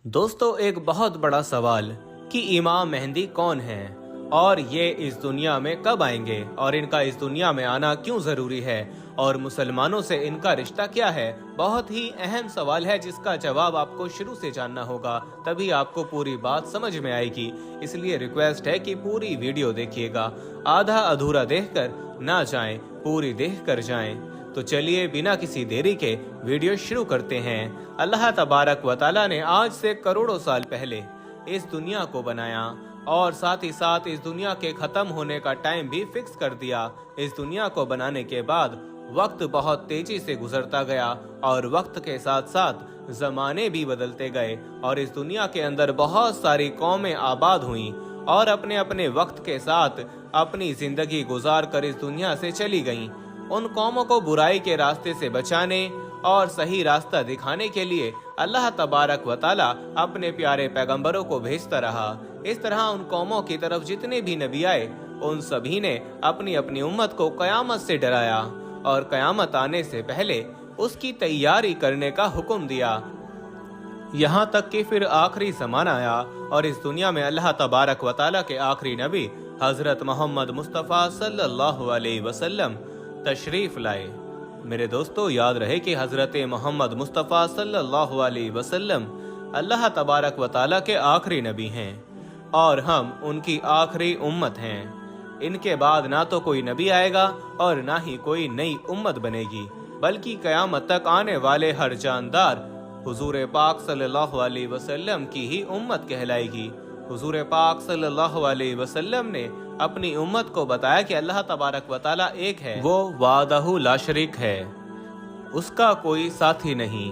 दोस्तों, एक बहुत बड़ा सवाल कि इमाम मेहंदी कौन है और ये इस दुनिया में कब आएंगे और इनका इस दुनिया में आना क्यों ज़रूरी है और मुसलमानों से इनका रिश्ता क्या है। बहुत ही अहम सवाल है जिसका जवाब आपको शुरू से जानना होगा, तभी आपको पूरी बात समझ में आएगी। इसलिए रिक्वेस्ट है कि पूरी वीडियो देखिएगा, आधा अधूरा देखकर ना जाएं, पूरी देख कर जाएं। तो चलिए बिना किसी देरी के वीडियो शुरू करते हैं। अल्लाह तबारक व तआला ने आज से करोड़ों साल पहले इस दुनिया को बनाया और साथ ही साथ इस दुनिया के खत्म होने का टाइम भी फिक्स कर दिया। इस दुनिया को बनाने के बाद वक्त बहुत तेजी से गुजरता गया और वक्त के साथ साथ जमाने भी बदलते गए और इस दुनिया के अंदर बहुत सारी कौमें आबाद हुईं और अपने अपने वक्त के साथ अपनी जिंदगी गुजार कर इस दुनिया से चली गईं। उन कौमों को बुराई के रास्ते से बचाने और सही रास्ता दिखाने के लिए अल्लाह तबारक व तआला अपने प्यारे पैगंबरों को भेजता रहा। इस तरह उन कौमों की तरफ जितने भी नबी आए उन सभी ने अपनी अपनी उम्मत को कयामत से डराया और कयामत आने से पहले उसकी तैयारी करने का हुक्म दिया। यहाँ तक कि फिर आखिरी ज़माना आया और इस दुनिया में अल्लाह तबारक व तआला के आखिरी नबी हजरत मोहम्मद मुस्तफ़ा सल्लल्लाहु अलैहि वसल्लम तशरीफ लाए। मेरे दोस्तों, याद रहे कि हजरत मोहम्मद मुस्तफ़ा सल्लल्लाहु अलैहि वसल्लम अल्लाह तबारक व तआला के आखिरी नबी हैं और हम उनकी आखिरी उम्मत हैं। इनके बाद ना तो कोई नबी आएगा और ना ही कोई नई उम्मत बनेगी, बल्कि क़यामत तक आने वाले हर जानदार हुजूर पाक सल्लल्लाहु अलैहि वसल्लम की ही उम्मत कहलाएगी। हुजूर पाक सल्लल्लाहु अलैहि वसल्लम ने अपनी उम्मत को बताया कि अल्लाह तबारक व तआला एक है, वो वादहु ला शरीक है, उसका कोई साथी नहीं,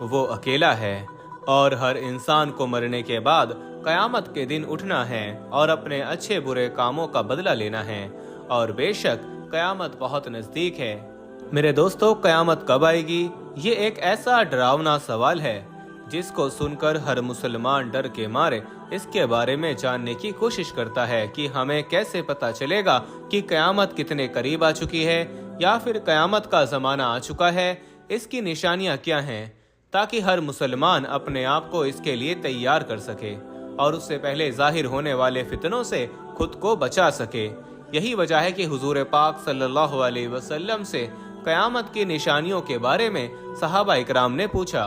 वो अकेला है और हर इंसान को मरने के बाद क़यामत के दिन उठना है और अपने अच्छे बुरे कामों का बदला लेना है और बेशक क़यामत बहुत नज़दीक है। मेरे दोस्तों, क़यामत कब आएगी? ये एक ऐसा डरावना सवाल है जिसको सुनकर हर मुसलमान डर के मारे इसके बारे में जानने की कोशिश करता है कि हमें कैसे पता चलेगा कि क़यामत कितने करीब आ चुकी है या फिर क़यामत का ज़माना आ चुका है। इसकी निशानियां क्या हैं ताकि हर मुसलमान अपने आप को इसके लिए तैयार कर सके और उससे पहले जाहिर होने वाले फितनों से खुद को बचा सके। यही वजह है कि हुजूर पाक सल्लल्लाहु अलैहि वसल्लम से क़यामत की निशानियों के बारे में सहाबा इकराम ने पूछा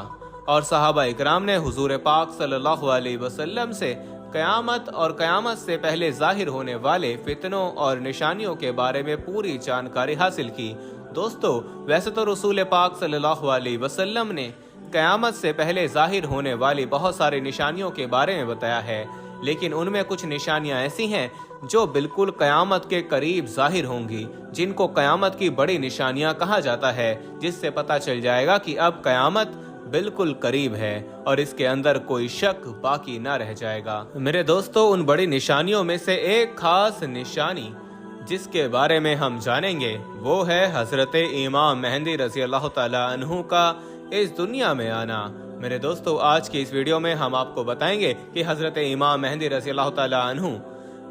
और सहाबा इकराम ने हुजूर पाक सल्लल्लाहु अलैहि वसल्लम से क़यामत और क़यामत से पहले जाहिर होने वाले फितनों और निशानियों के बारे में पूरी जानकारी हासिल की। दोस्तों, वैसे तो रसूल पाक सल्लल्लाहु अलैहि वसल्लम ने क़यामत से पहले जाहिर होने वाली बहुत सारी निशानियों के बारे में बताया है, लेकिन उनमें कुछ निशानियां ऐसी हैं जो बिल्कुल क़यामत के करीब जाहिर होंगी, जिनको क़यामत की बड़ी निशानियां कहा जाता है, जिससे पता चल जाएगा कि अब क़यामत बिल्कुल करीब है और इसके अंदर कोई शक बाकी ना रह जाएगा। मेरे दोस्तों, उन बड़ी निशानियों में से एक खास निशानी जिसके बारे में हम जानेंगे वो है हजरत इमाम मेहंदी रज़ी अल्लाह ताला अन्हु का इस दुनिया में आना। मेरे दोस्तों, आज की इस वीडियो में हम आपको बताएंगे कि हजरत इमाम मेहंदी रज़ी अल्लाह ताला अन्हु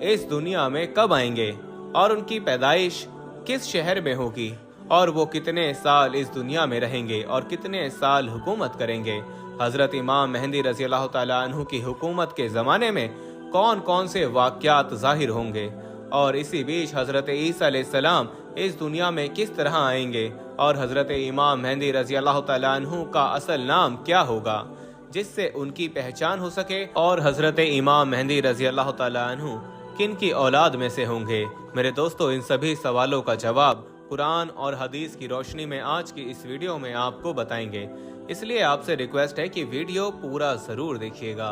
इस दुनिया में कब आएंगे और उनकी पैदाइश किस शहर में होगी और वो कितने साल इस दुनिया में रहेंगे और कितने साल हुकूमत करेंगे। हजरत इमाम मेहंदी रज़ी अल्लाह ताला अन्हु की हुकूमत के ज़माने में कौन कौन से वाक़यात ज़ाहिर होंगे और इसी बीच हजरत ईसा अलैहिस्सलाम इस दुनिया में किस तरह आएंगे और हजरत इमाम मेहंदी रज़ी अल्लाह ताला अन्हु का असल नाम क्या होगा जिससे उनकी पहचान हो सके और हजरत इमाम मेहंदी रज़ी अल्लाह ताला अन्हु किन की औलाद में से होंगे। मेरे दोस्तों, इन सभी सवालों का जवाब कुरान और हदीस की रोशनी में आज की इस वीडियो में आपको बताएंगे, इसलिए आपसे रिक्वेस्ट है कि वीडियो पूरा जरूर देखिएगा।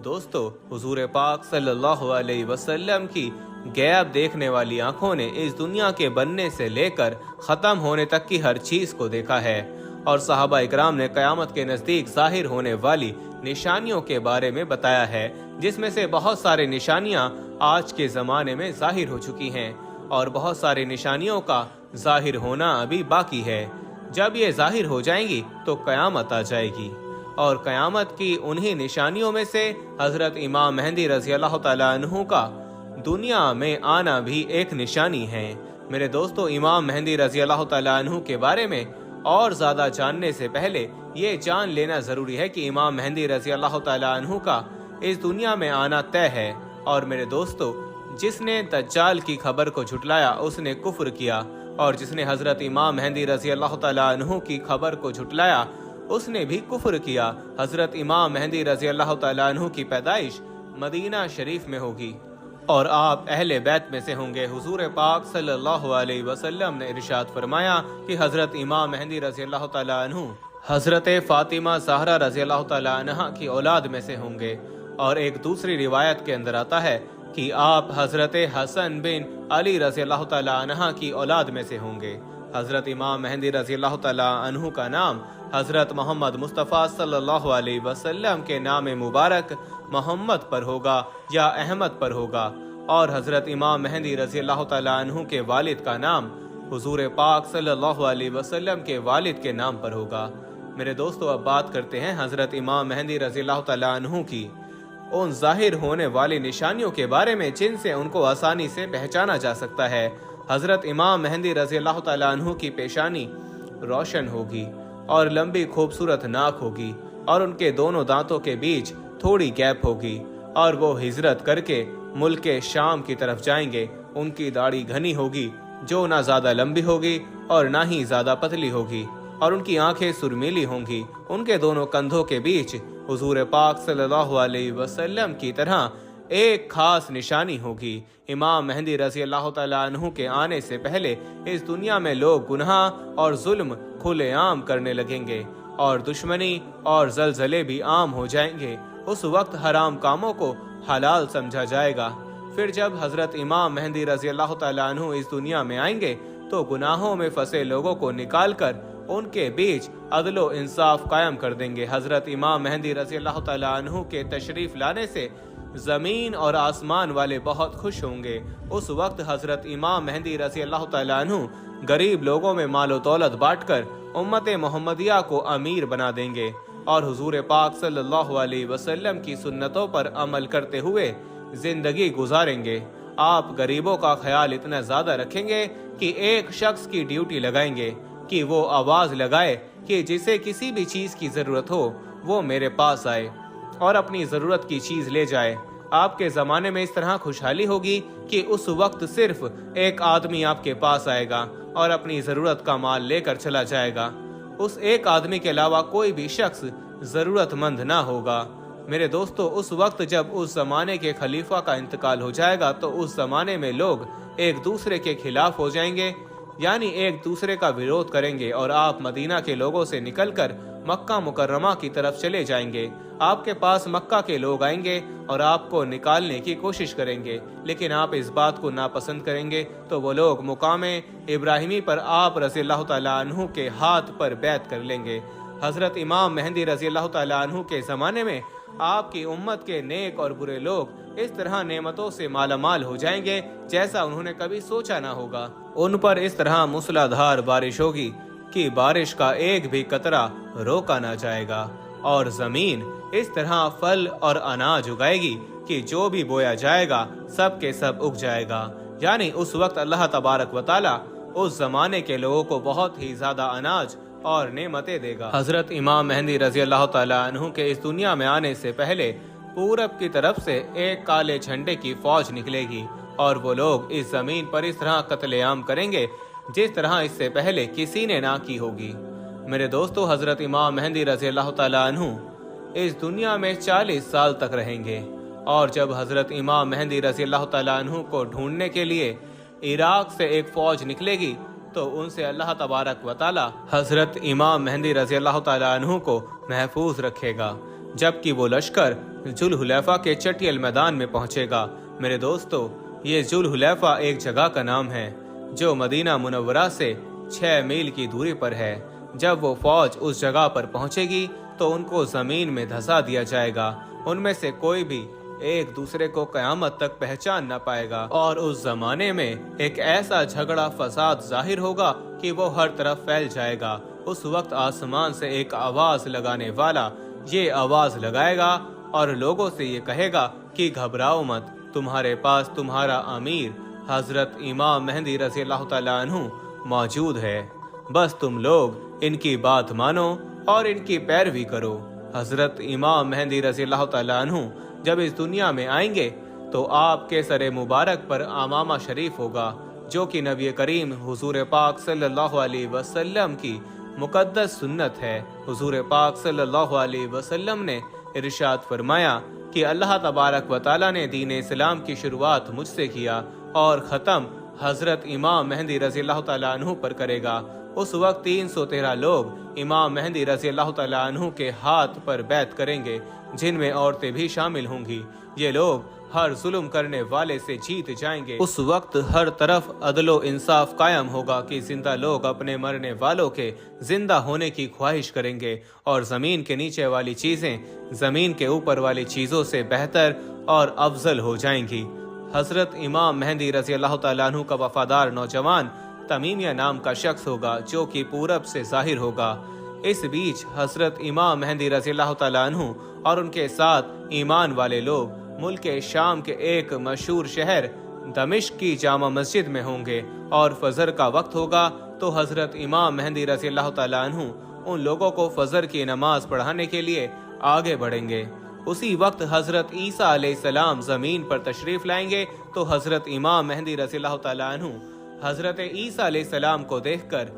दोस्तों, हुजूर पाक सल्लल्लाहु अलैहि वसल्लम की गैब देखने वाली आंखों ने इस दुनिया के बनने से लेकर ख़त्म होने तक की हर चीज़ को देखा है और सहाबा इकराम ने क़यामत के नज़दीक ज़ाहिर होने वाली निशानियों के बारे में बताया है, जिसमें से बहुत सारी निशानियां आज के ज़माने में ज़ाहिर हो चुकी हैं और बहुत सारी निशानियों का ज़ाहिर होना अभी बाकी है। जब ये ज़ाहिर हो जाएंगी तो क़यामत आ जाएगी और क़यामत की उन्हीं निशानियों में से हज़रत इमाम मेहंदी रज़ी अल्लाह ताला अन्हु का दुनिया में आना भी एक निशानी है। मेरे दोस्तों, इमाम मेहंदी रज़ी अल्लाह ताला अन्हु के बारे में اور زیادہ جاننے سے پہلے یہ جان لینا ضروری ہے کہ امام مہدی رضی اللہ تعالیٰ عنہ کا اس دنیا میں آنا طے ہے۔ اور میرے دوستو، جس نے دجال کی خبر کو جھٹلایا اس نے کفر کیا، اور جس نے حضرت امام مہدی رضی اللہ تعالیٰ عنہ کی خبر کو جھٹلایا اس نے بھی کفر کیا۔ حضرت امام مہدی رضی اللہ تعالیٰ عنہ کی پیدائش مدینہ شریف میں ہوگی اور آپ اہل بیت میں سے ہوں گے۔ حضور پاک صلی اللہ علیہ وسلم نے ارشاد فرمایا کہ حضرت امام مہدی رضی اللہ تعالیٰ عنہ حضرت فاطمہ زہرا رضی اللہ تعالیٰ عنہ کی اولاد میں سے ہوں گے۔ اور ایک دوسری روایت کے اندر آتا ہے کہ آپ حضرت حسن بن علی رضی اللہ تعالیٰ عنہ کی اولاد میں سے ہوں گے۔ حضرت امام مہدی رضی اللہ تعالیٰ عنہ کا نام حضرت محمد مصطفیٰ صلی اللہ علیہ وسلم کے نام مبارک محمد پر ہوگا یا احمد پر ہوگا، اور حضرت امام مہدی رضی اللہ تعالیٰ عنہ کے والد کا نام حضور پاک صلی اللہ علیہ وسلم کے والد کے نام پر ہوگا۔ میرے دوستو، اب بات کرتے ہیں حضرت امام مہدی رضی اللہ تعالیٰ عنہ کی ان ظاہر ہونے والی نشانیوں کے بارے میں جن سے ان کو آسانی سے پہچانا جا سکتا ہے۔ حضرت امام مہدی رضی اللہ تعالیٰ عنہ کی پیشانی روشن ہوگی اور لمبی خوبصورت ناک ہوگی، اور ان کے دونوں دانتوں کے بیچ تھوڑی گیپ ہوگی، اور وہ ہجرت کر کے ملک شام کی طرف جائیں گے۔ ان کی داڑھی گھنی ہوگی جو نہ زیادہ لمبی ہوگی اور نہ ہی زیادہ پتلی ہوگی، اور ان کی آنکھیں سرمیلی ہوں گی۔ ان کے دونوں کندھوں کے بیچ حضور پاک صلی اللہ علیہ وسلم کی طرح ایک خاص نشانی ہوگی۔ امام مہدی رضی اللہ تعالیٰ عنہ کے آنے سے پہلے اس دنیا میں لوگ گناہ اور ظلم کھلے عام کرنے لگیں گے، اور دشمنی اور زلزلے بھی عام ہو جائیں گے۔ اس وقت حرام کاموں کو حلال سمجھا جائے گا۔ پھر جب حضرت امام مہدی رضی اللہ تعالیٰ عنہ اس دنیا میں آئیں گے تو گناہوں میں پھنسے لوگوں کو نکال کر ان کے بیچ عدل و انصاف قائم کر دیں گے۔ حضرت امام مہدی رضی اللہ تعالیٰ عنہ کے تشریف لانے سے زمین اور آسمان والے بہت خوش ہوں گے۔ اس وقت حضرت امام مہدی رضی اللہ تعالیٰ عنہ غریب لوگوں میں مال و دولت بانٹ کر امت محمدیہ کو امیر بنا دیں گے، اور حضور پاک صلی اللہ علیہ وسلم کی سنتوں پر عمل کرتے ہوئے زندگی گزاریں گے۔ آپ غریبوں کا خیال اتنا زیادہ رکھیں گے کہ ایک شخص کی ڈیوٹی لگائیں گے کہ وہ آواز لگائے کہ جسے کسی بھی چیز کی ضرورت ہو وہ میرے پاس آئے اور اپنی ضرورت کی چیز لے جائے۔ آپ کے زمانے میں اس طرح خوشحالی ہوگی کہ اس وقت صرف ایک آدمی آپ کے پاس آئے گا اور اپنی ضرورت کا مال لے کر چلا جائے گا۔ اس ایک آدمی کے علاوہ کوئی بھی شخص ضرورت مند نہ ہوگا۔ میرے دوستو، اس وقت جب اس زمانے کے خلیفہ کا انتقال ہو جائے گا تو اس زمانے میں لوگ ایک دوسرے کے خلاف ہو جائیں گے، یعنی ایک دوسرے کا وروध کریں گے، اور آپ مدینہ کے لوگوں سے نکل کر مکہ مکرمہ کی طرف چلے جائیں گے۔ آپ کے پاس مکہ کے لوگ آئیں گے اور آپ کو نکالنے کی کوشش کریں گے، لیکن آپ اس بات کو ناپسند کریں گے تو وہ لوگ مقام ابراہیمی پر آپ رضی اللہ تعالیٰ عنہ کے ہاتھ پر بیعت کر لیں گے۔ حضرت امام مہدی رضی اللہ تعالیٰ عنہ کے زمانے میں آپ کی امت کے نیک اور برے لوگ اس طرح نعمتوں سے مالا مال ہو جائیں گے جیسا انہوں نے کبھی سوچا نہ ہوگا۔ ان پر اس طرح موسلا دھار بارش ہوگی کہ بارش کا ایک بھی قطرہ روکا نہ جائے گا، اور زمین اس طرح پھل اور اناج اگائے گی کہ جو بھی بویا جائے گا سب کے سب اگ جائے گا۔ یعنی اس وقت اللہ تبارک و تعالی اس زمانے کے لوگوں کو بہت ہی زیادہ اناج اور نعمتیں دے گا۔ حضرت امام مہدی رضی اللہ تعالیٰ عنہ کے اس دنیا میں آنے سے پہلے پورب کی طرف سے ایک کالے جھنڈے کی فوج نکلے گی، اور وہ لوگ اس زمین پر اس طرح قتل عام کریں گے جس طرح اس سے پہلے کسی نے نہ کی ہوگی۔ میرے دوستو، حضرت امام مہدی رضی اللہ تعالیٰ عنہ اس دنیا میں 40 سال تک رہیں گے، اور جب حضرت امام مہدی رضی اللہ تعالیٰ عنہ کو ڈھونڈنے کے لیے عراق سے ایک فوج نکلے گی تو ان سے اللہ تبارک و تعالی حضرت امام مہدی رضی اللہ تعالیٰ عنہ کو محفوظ رکھے گا، جبکہ وہ لشکر ذوالحلیفہ کے چٹیل میدان میں پہنچے گا۔ میرے دوستو، یہ ذوالحلیفہ ایک جگہ کا نام ہے جو مدینہ منورہ سے 6 میل کی دوری پر ہے۔ جب وہ فوج اس جگہ پر پہنچے گی تو ان کو زمین میں دھسا دیا جائے گا۔ ان میں سے کوئی بھی ایک دوسرے کو قیامت تک پہچان نہ پائے گا، اور اس زمانے میں ایک ایسا جھگڑا فساد ظاہر ہوگا کہ وہ ہر طرف پھیل جائے گا۔ اس وقت آسمان سے ایک آواز لگانے والا یہ آواز لگائے گا اور لوگوں سے یہ کہے گا کہ گھبراؤ مت، تمہارے پاس تمہارا امیر حضرت امام مہدی رضی اللہ تعالیٰ عنہ موجود ہے۔ बस तुम लोग इनकी बात मानो और इनकी पैरवी करो। हजरत इमाम मेहंदी रज़ी अल्लाह तआला अन्हु जब इस दुनिया में आएंगे तो आपके सरे मुबारक पर अमामा शरीफ होगा, जो कि नबी करीम हुजूर पाक सल्लल्लाहु अलैहि वसल्लम की मुकद्दस सुन्नत है। हुजूर पाक सल्लल्लाहु अलैहि वसल्लम ने इरशाद फरमाया कि अल्लाह तबारक व तआला ने दीन इस्लाम की शुरुआत मुझसे किया और ख़त्म हजरत इमाम मेहंदी रज़ी अल्लाह तआला अन्हु पर करेगा। उस वक्त 313 लोग इमाम मेहंदी रज़ी अल्लाह तआला अन्हु के हाथ पर बैत करेंगे, जिनमें औरतें भी शामिल होंगी। ये लोग हर जुल्म करने वाले से जीत जाएंगे। उस वक्त हर तरफ अदलो इंसाफ कायम होगा कि जिंदा लोग अपने मरने वालों के जिंदा होने की ख्वाहिश करेंगे और जमीन के नीचे वाली चीजें जमीन के ऊपर वाली चीजों से बेहतर और अफजल हो जाएंगी। हजरत इमाम मेहंदी रज़ी अल्लाह तआला अन्हु का वफादार नौजवान तमीमिया नाम का शख्स होगा, जो कि पूरब से जाहिर होगा। इस बीच हजरत इमाम मेहंदी रज़ी अल्लाह तआला अन्हु और उनके साथ ईमान वाले लोग मुल्क शाम के एक मशहूर शहर दमिश्क की जामा मस्जिद में होंगे और फजर का वक्त होगा तो हजरत इमाम मेहंदी रज़ी अल्लाह तआला अन्हु उन लोगों को फजर की नमाज पढ़ाने के लिए आगे बढ़ेंगे। उसी वक्त हजरत ईसा अलैहिस्सलाम जमीन पर तशरीफ लाएंगे तो हजरत इमाम मेहंदी रज़ी अल्लाह तआला अन्हु हजरत ईसा अलैहिस्सलाम को देखकर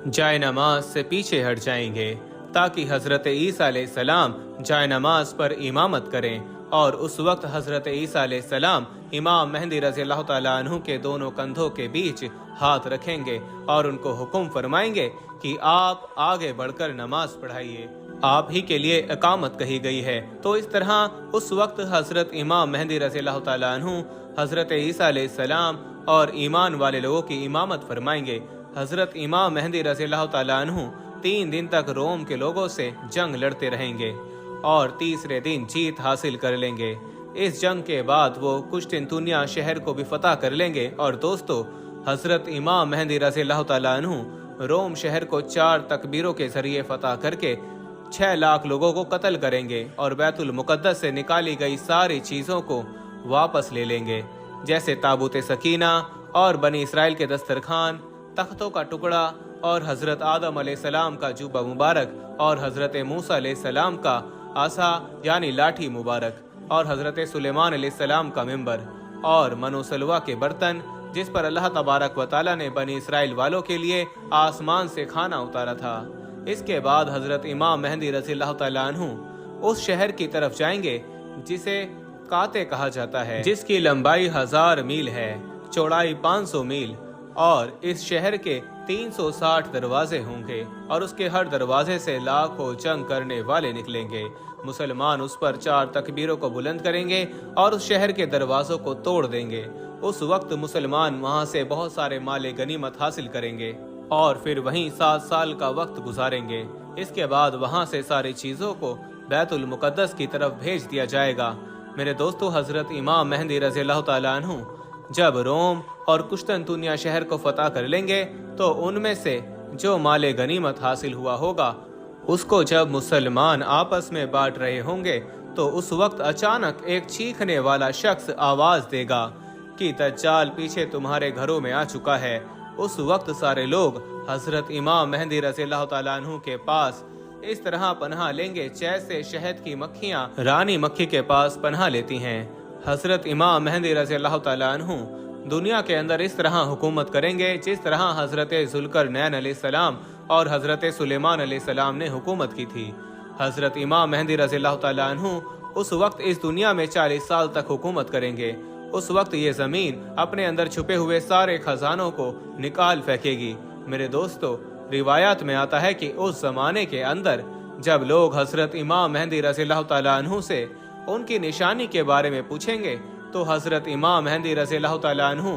जाए नमाज से पीछे हट जाएंगे ताकि हजरत ईसा अलैहिस्सलाम जाए नमाज पर इमामत करें। और उस वक्त हजरत ईसा अलैहिस्सलाम इमाम मेहंदी रज़ी अल्लाह तआला अन्हु के दोनों कंधों के बीच हाथ रखेंगे और उनको हुक्म फरमाएंगे कि आप आगे बढ़कर नमाज पढ़ाइए, आप ही के लिए इकामत कही गई है। तो इस तरह उस वक्त हजरत इमाम मेहंदी रज़ी अल्लाह तआला अन्हु हजरत ईसा अलैहिस्सलाम और ईमान वाले लोगों की इमामत फरमाएंगे। हजरत इमाम मेहंदी रज़ी अल्लाह तआला अन्हु 3 दिन तक रोम के लोगों से जंग लड़ते रहेंगे और तीसरे दिन जीत हासिल कर लेंगे। इस जंग के बाद वो कुश्तुनतुनिया शहर को भी फतह कर लेंगे। और दोस्तों, हजरत इमाम मेहंदी रज़ी अल्लाह तआला अन्हु रोम शहर को 4 तकबीरों के जरिए फतह करके 6 लाख लोगों को कत्ल करेंगे और बैतुल मुकद्दस से निकाली गई सारी चीजों को वापस ले लेंगे, जैसे ताबूत सकीना और बनी इसराइल के दस्तरखान, तख्तों का टुकड़ा और हजरत आदम अलैहिस्सलाम का जुब्बा मुबारक और हजरत मूसा अलैहिस्सलाम का आसा यानी लाठी मुबारक और हजरत सुलेमान अलैहिस्सलाम का मिंबर और मनोसलवा के बर्तन, जिस पर अल्लाह तबारक व तआला ने बनी इसराइल वालों के लिए आसमान से खाना उतारा था। इसके बाद हजरत इमाम मेहंदी रज़ी अल्लाह तआला अन्हु उस शहर की तरफ जाएंगे जिसे काते कहा जाता है, जिसकी लंबाई 1000 मील है, चौड़ाई 500 मील और इस शहर के 360 दरवाजे होंगे और उसके हर दरवाजे से लाखों जंग करने वाले निकलेंगे। मुसलमान उस पर 4 तकबीरों को बुलंद करेंगे और उस शहर के दरवाजों को तोड़ देंगे। उस वक्त मुसलमान वहां से बहुत सारे माले गनीमत हासिल करेंगे और फिर वहीं 7 साल का वक्त गुजारेंगे। इसके बाद वहां से सारी चीजों को बैतुल मुकद्दस की तरफ भेज दिया जाएगा। मेरे दोस्तों, हजरत इमाम मेहंदी रज़ी अल्लाह तआला अन्हु जब रोम और कुश्तुनतुनिया शहर को फतह कर लेंगे तो उनमें से जो माले गनीमत हासिल हुआ होगा उसको जब मुसलमान आपस में बांट रहे होंगे तो उस वक्त अचानक एक चीखने वाला शख्स आवाज देगा कि दज्जाल पीछे तुम्हारे घरों में आ चुका है। उस वक्त सारे लोग हजरत इमाम मेहंदी रज़ी अल्लाह तआला अन्हु के पास इस तरह पनाह लेंगे जैसे शहद की मक्खियां रानी मक्खी के पास पनाह लेती हैं। हजरत इमाम मेहंदी रज़ी अल्लाह तआला अन्हु दुनिया के अंदर इस तरह हुकूमत करेंगे जिस तरह हजरत जुल्करनैन अलैहिस्सलाम और हजरत सुलेमान अलैहिस्सलाम ने हुकूमत की थी। हजरत इमाम मेहंदी रज़ी अल्लाह तआला अन्हु उस वक्त इस दुनिया में 40 साल तक हुकूमत करेंगे। उस वक्त ये जमीन अपने अंदर छुपे हुए सारे खजानों को निकाल फेंकेगी। मेरे दोस्तों, रिवायात में आता है कि उस जमाने के अंदर जब लोग हजरत इमाम मेहंदी रज़ी अल्लाह तआला अन्हु से उनकी निशानी के बारे में पूछेंगे तो हजरत इमाम मेहंदी रज़ी अल्लाह तआला अन्हु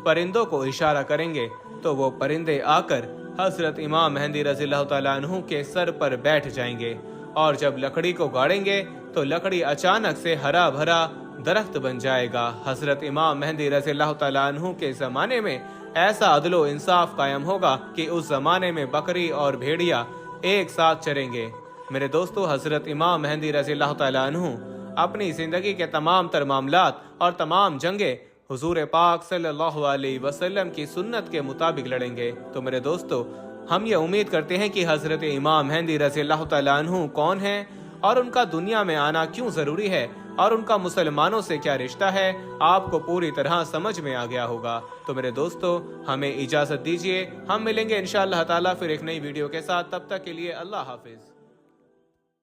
परिंदों को इशारा करेंगे तो वो परिंदे आकर हजरत इमाम मेहंदी रज़ी अल्लाह तआला अन्हु के सर पर बैठ जाएंगे और जब लकड़ी को गाड़ेंगे तो लकड़ी अचानक से हरा भरा दरख्त बन जाएगा। हजरत इमाम मेहंदी रज़ी अल्लाह तआला अन्हु के जमाने में ऐसा अदलो इंसाफ कायम होगा कि उस जमाने में बकरी और भेड़िया एक साथ चरेंगे। मेरे दोस्तों, हजरत इमाम मेहंदी रज़ी अल्लाह तआला अन्हु अपनी जिंदगी के तमाम तर मामलात और तमाम जंगे हुजूर पाक सल्लल्लाहु अलैहि वसल्लम की सुन्नत के मुताबिक लड़ेंगे। तो मेरे दोस्तों, ہم یہ امید کرتے ہیں کہ حضرت امام مہدی رضی اللہ تعالیٰ عنہ کون ہیں اور ان کا دنیا میں آنا کیوں ضروری ہے اور ان کا مسلمانوں سے کیا رشتہ ہے، آپ کو پوری طرح سمجھ میں آ گیا ہوگا۔ تو میرے دوستو، ہمیں اجازت دیجیے، ہم ملیں گے انشاءاللہ تعالیٰ پھر ایک نئی ویڈیو کے ساتھ۔ تب تک کے لیے اللہ حافظ۔